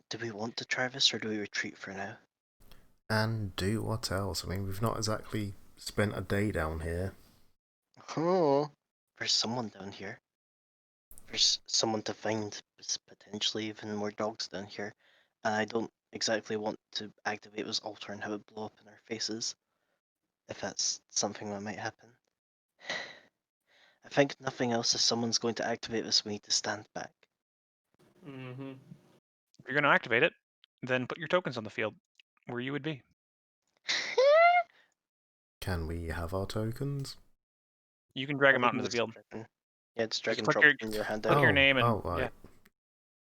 Do we want to try this or do we retreat for now? And do what else? I mean, we've not exactly spent a day down here. Oh, there's someone down here. There's someone to find, potentially even more dogs down here. And I don't exactly want to activate this altar and have it blow up in our faces. If that's something that might happen. I think if nothing else, if someone's going to activate this, we need to stand back. Mm-hmm. If you're going to activate it, then put your tokens on the field where you would be. Can we have our tokens? You can drag I them out wouldn't into the field. Yeah, it's drag Just and click drop your- from your hand click out. your name and oh, right. yeah.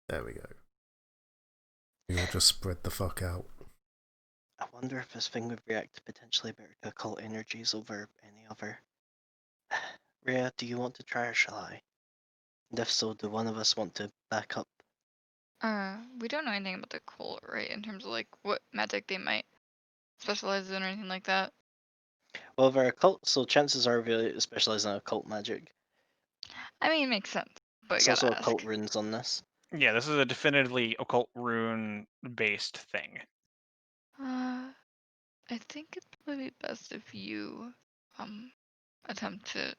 There we go. We'll just spread the fuck out. I wonder if this thing would react potentially better to occult energies over any other. Rhea, do you want to try or shall I? And if so, do one of us want to back up? We don't know anything about the cult, right? In terms of like what magic they might specialize in or anything like that. Well, they're occult, so chances are they specialize in occult magic. I mean, it makes sense, but There's I also gotta ask. occult runes on this. Yeah, this is a definitively occult rune based thing. I think it'd probably be best if you attempt it.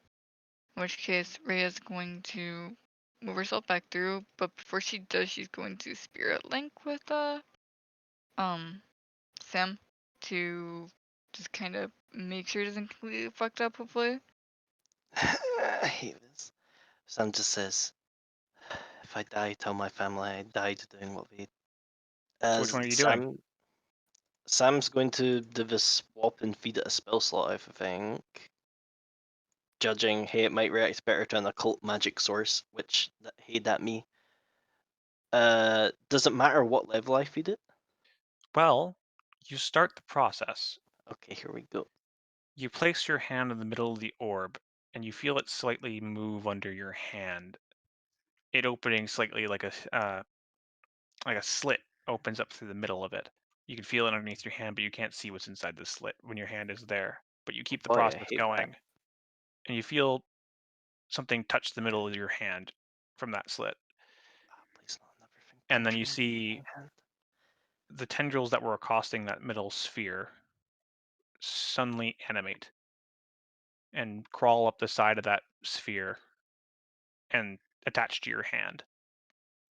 In which case, Rhea's going to move herself back through, but before she does, she's going to spirit link with Sam to just kind of make sure it isn't completely fucked up. Hopefully. I hate this. Sam just says, if I die, tell my family I died doing what they. So which one are you doing? Sam's going to do this swap and feed it a spell slot, I think. Judging, hey, it might react better to an occult magic source, which, hey, that me. Does it matter what level I feed it? Well, you start the process. Okay, here we go. You place your hand in the middle of the orb, and you feel it slightly move under your hand. It opening slightly like a slit opens up through the middle of it. You can feel it underneath your hand, but you can't see what's inside the slit when your hand is there. But you keep the Boy, I process hate going, that. and you feel something touch the middle of your hand from that slit. Please not another thing And then you touching see my hand. the tendrils that were accosting that middle sphere suddenly animate and crawl up the side of that sphere and attach to your hand.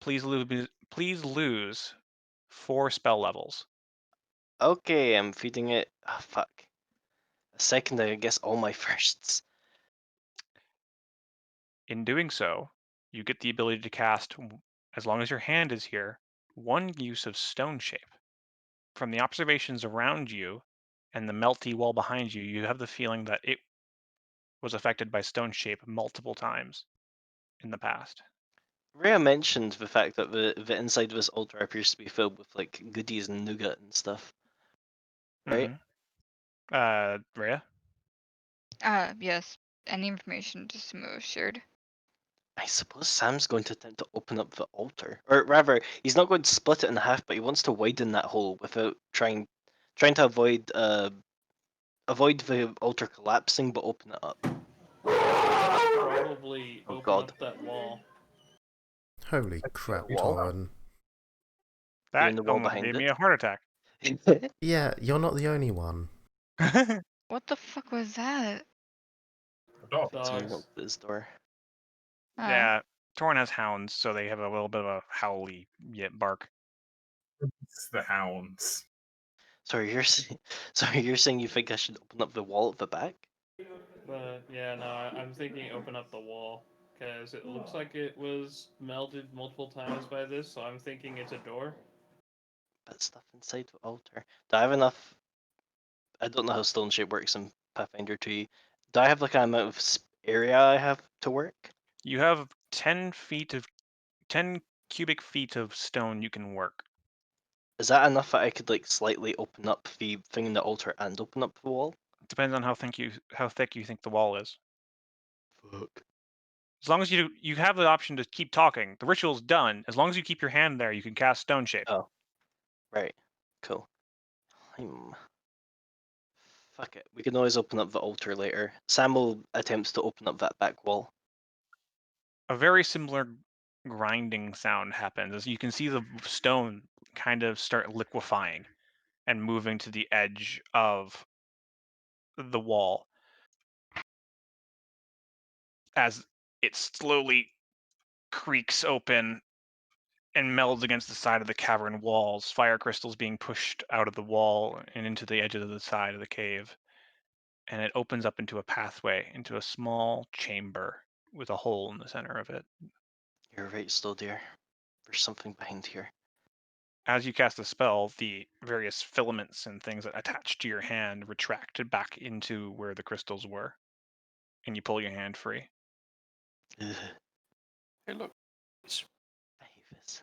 Please lose 4 spell levels. Okay, I'm feeding it. Oh, fuck. A second, I guess all my firsts. In doing so, you get the ability to cast, as long as your hand is here, 1 use of Stone Shape. From the observations around you and the melty wall behind you, you have the feeling that it was affected by Stone Shape multiple times in the past. Rhea mentioned the fact that the inside of this altar appears to be filled with like goodies and nougat and stuff. Right? Rhea? Yes. Any information just was shared. I suppose Sam's going to attempt to open up the altar. Or rather, he's not going to split it in half, but he wants to widen that hole without trying to avoid the altar collapsing, but open it up. Probably Oh, open God. up that wall. Holy crap, wall? Torren. That the wall almost behind gave it. me a heart attack. Yeah, you're not the only one. What the fuck was that? Dog. Someone Dogs. knocked at his door. Yeah, Torn has hounds, so they have a little bit of a howly yet bark. It's the hounds. Sorry, you're saying you think I should open up the wall at the back? But yeah, no, I'm thinking open up the wall. Because it looks like it was melted multiple times by this, so I'm thinking it's a door. But stuff inside the altar. Do I have enough? I don't know how stone shape works in Pathfinder 2. Do I have like an amount of area I have to work? You have 10 cubic feet of stone you can work. Is that enough that I could like slightly open up the thing in the altar and open up the wall? Depends on how thick you think the wall is. Fuck. As long as you have the option to keep talking, the ritual's done. As long as you keep your hand there, you can cast Stone Shape. Oh, right. Cool. Fuck it. We can always open up the altar later. Sam will attempt to open up that back wall. A very similar grinding sound happens as you can see the stone kind of start liquefying and moving to the edge of the wall as it slowly creaks open and melds against the side of the cavern walls, fire crystals being pushed out of the wall and into the edge of the side of the cave. And it opens up into a pathway, into a small chamber with a hole in the center of it. You're right, still dear. There's something behind here. As you cast the spell, the various filaments and things that attach to your hand retract back into where the crystals were, and you pull your hand free. Ugh, Hey, look. I hate this.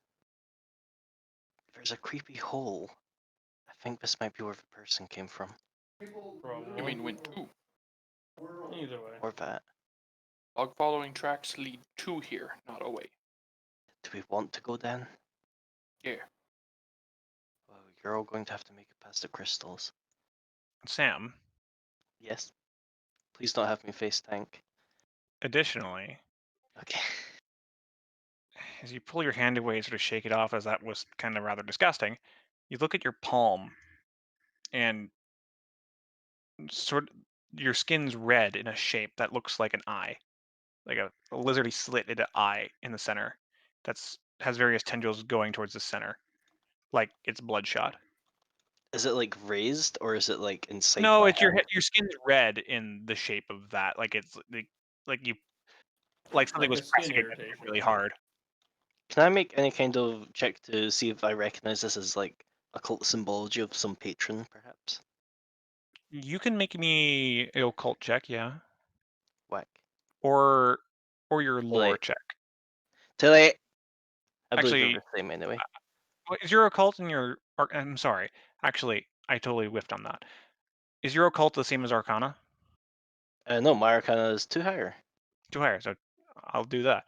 There's a creepy hole. I think this might be where the person came from. Probably. You mean went to? Either way. Or that. Log following tracks lead to here, not away. Do we want to go then? Yeah. Well, you're all going to have to make it past the crystals. Sam, Yes? Please don't have me face tank. additionally, Okay. As you pull your hand away and sort of shake it off, as that was kind of rather disgusting, you look at your palm and sort your skin's red in a shape that looks like an eye, like a lizardy slit in an eye in the center. That's has various tendrils going towards the center, like it's bloodshot. Is it like raised or is it like inside No, my it's your hand? your skin's red in the shape of that, like it's like you like something Like was a skin pressing against it irritation. really hard. Can I make any kind of check to see if I recognize this as like occult symbology of some patron, perhaps? You can make me a occult check, yeah, Whack. or your lore late. check. Too late. I believe Actually, you're the same anyway. is your occult and your I'm sorry. Actually, I totally whiffed on that. Is your occult the same as Arcana? No, my arcana is 2 higher. Too higher, so I'll do that.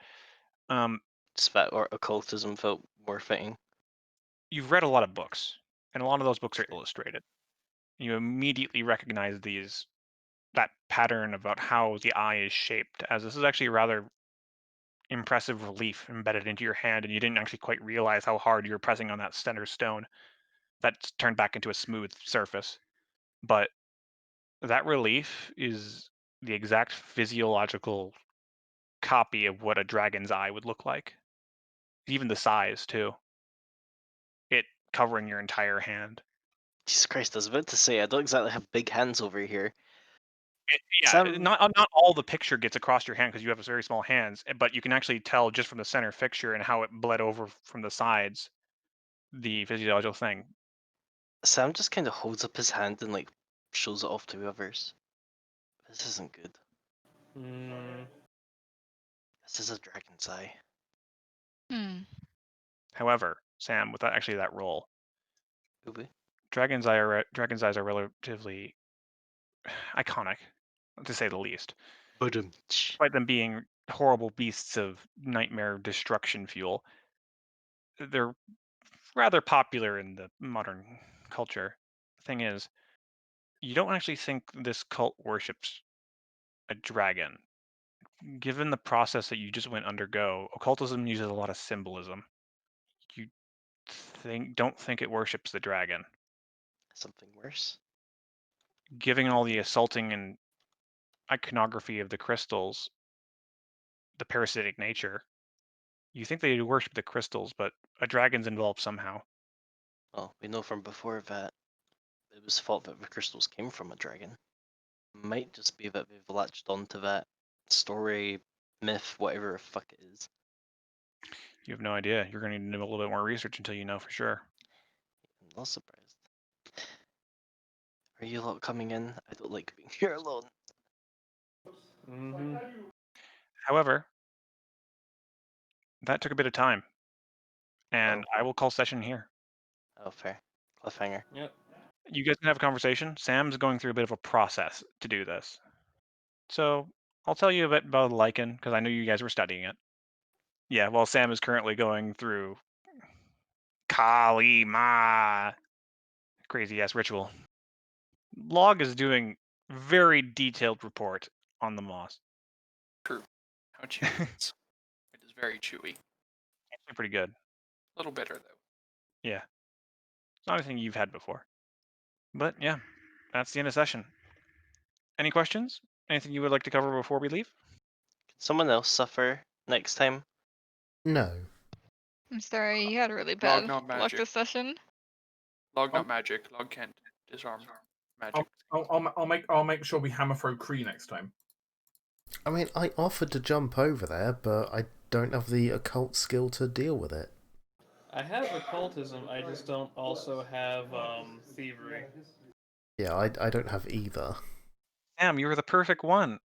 Just that or occultism felt more fitting. You've read a lot of books, and a lot of those books are Sure. illustrated. You immediately recognize that pattern about how the eye is shaped, as this is actually a rather impressive relief embedded into your hand, and you didn't actually quite realize how hard you were pressing on that center stone that's turned back into a smooth surface. But that relief is the exact physiological copy of what a dragon's eye would look like. Even the size, too. It covering your entire hand. Jesus Christ, I was about to say, I don't exactly have big hands over here. Yeah, Sam, not all the picture gets across your hand because you have very small hands, but you can actually tell just from the center fixture and how it bled over from the sides the physiological thing. Sam just kind of holds up his hand and like shows it off to others. This isn't good. Hmm. This is a dragon's eye. Hmm. However, Sam, with that roll, Ooh. dragon's eyes are relatively iconic, to say the least. Badum. Despite them being horrible beasts of nightmare destruction fuel, they're rather popular in the modern culture. Thing is, you don't actually think this cult worships a dragon. Given the process that you just went undergo, occultism uses a lot of symbolism. You don't think it worships the dragon. Something worse. Given all the assaulting and iconography of the crystals, the parasitic nature, you think they worship the crystals, but a dragon's involved somehow. Well, we know from before that it was thought that the crystals came from a dragon. Might just be that they've latched onto that story, myth, whatever the fuck it is. You have no idea. You're going to need to do a little bit more research until you know for sure. I'm not surprised. Are you lot coming in? I don't like being here alone. Mm-hmm. However, that took a bit of time, and Oh. I will call session here. Oh, fair. Cliffhanger. Yep. You guys can have a conversation. Sam's going through a bit of a process to do this. So I'll tell you a bit about Lycan, because I know you guys were studying it. Yeah, well, Sam is currently going through Kali Ma. Crazy ass ritual. Log is doing very detailed report on the moss. True. How chewy it is. It is very chewy. Actually pretty good. A little bitter though. Yeah. It's not anything you've had before. But yeah, that's the end of session. Any questions? Anything you would like to cover before we leave? Can someone else suffer next time? No. I'm sorry, you had a really Log bad not luck magic. this session. Log not magic. Log can't disarm magic. I'll make sure we hammer throw Kree next time. I mean, I offered to jump over there, but I don't have the occult skill to deal with it. I have occultism. I just don't also have thievery. Yeah, I don't have either. Sam, you were the perfect one.